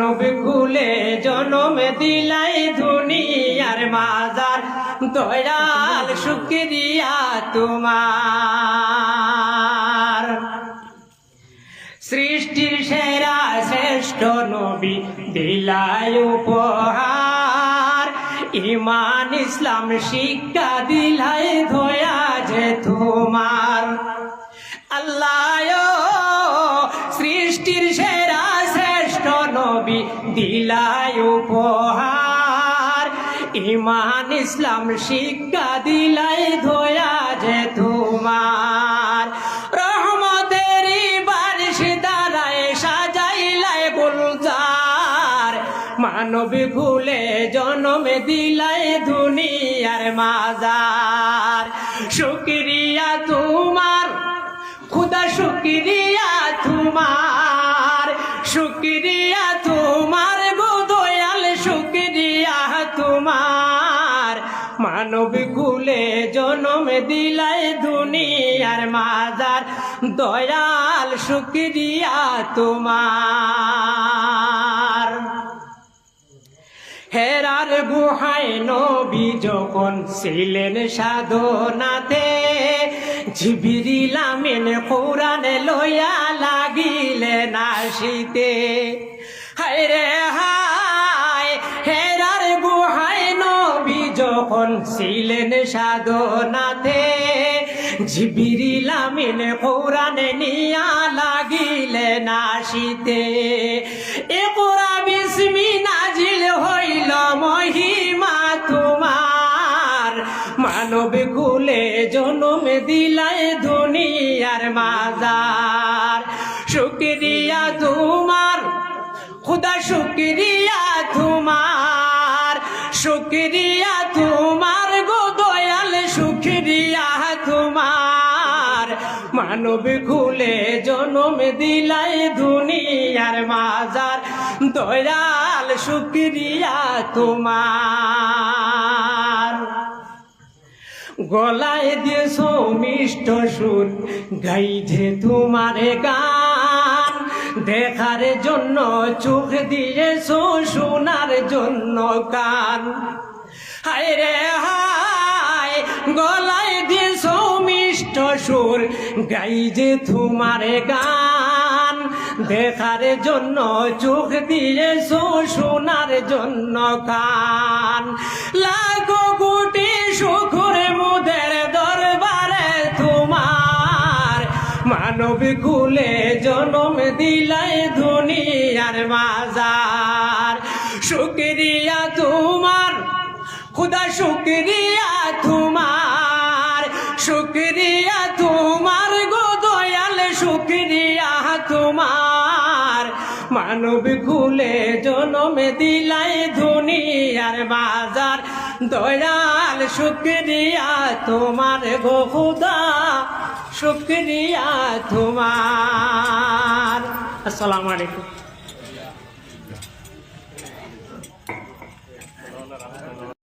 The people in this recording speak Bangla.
মানব কুলে জন্ম দিলাই দুনিয়ার মাজার দয়াল শুকরিয়া তোমার। সৃষ্টির সেরা শ্রেষ্ঠ নবী দিলাই উপহার, ইমান ইসলাম শিক্ষা দিলাই দয়া যে তোমার। আল্লাহ সৃষ্টির সেরা শ্রেষ্ঠ নবী দিলাই উপহার, ইমান ইসলাম শিক্ষা দিলাই দয়া যে তোমার। রহমতেরই বারিশ দ্বারায় সাজাইলাই গুলজার, মানব কুলে জন্ম দিলাই দুনিয়ার মাজার। শুকরিয়া তোমার খুদা, শুকরিয়া তোমার, শুকরিয়া তোমার গো দয়াল, শুকরিয়া তোমার। মানব কুলে জন্ম দিলাই দুনিয়ার মাজার দয়াল শুকরিয়া তোমার। হেরার গুহায় নবী যখন ছিলেন সাধনাতে, জিবরিল আমিন কোরআন লইয়া লাগিলেন আসিতে। হায় রে হায়, হেরার গুহায় নবী যখন ছিলেন সাধনাতে, জিবরিল আমিন কোরআন নিয়া লাগিলেন আসিতে। ইকরা বিসমি নাজিল হইল মহিমা তোমার, মানব কুলে জন্ম দিলাই দুনিয়ার মাজার। শুকরিয়া তোমার খুদা, শুকরিয়া তোমার, শুকরিয়া তোমার গো দয়াল, শুকরিয়া তোমার। মানব কুলে জন্ম দিলাই দুনিয়ার মাজার দয়াল শুকরিয়া তোমার। গলায় দিয়েছো মিষ্ট সুর, গাইছে তোমারে গান, দেখার জন্য চোখ দিয়েছো, শোনার জন্য কান। হায় রে হায়, গলায় দিয়েছো মিষ্ট সুর, গাইছে তোমারে গান, দেখার জন্য চোখ দিয়েছো, শোনার জন্য কান। লাখো কোটি শুকর মুদের দরবারে তোমার, মানব কুলে জন্ম দিলাই দুনিয়ার মাজার। শুকরিয়া তোমার খুদা, শুকরিয়া তোমার, শুকরিয়া তোমার গো দয়াল, শুকরিয়া তোমার। মানব কুলে জন্ম দিলাই দুনিয়ার মাজার দয়াল শুকরিয়া তোমার গো খুদা, শুকরিয়া তোমার। আসসালামু আলাইকুম।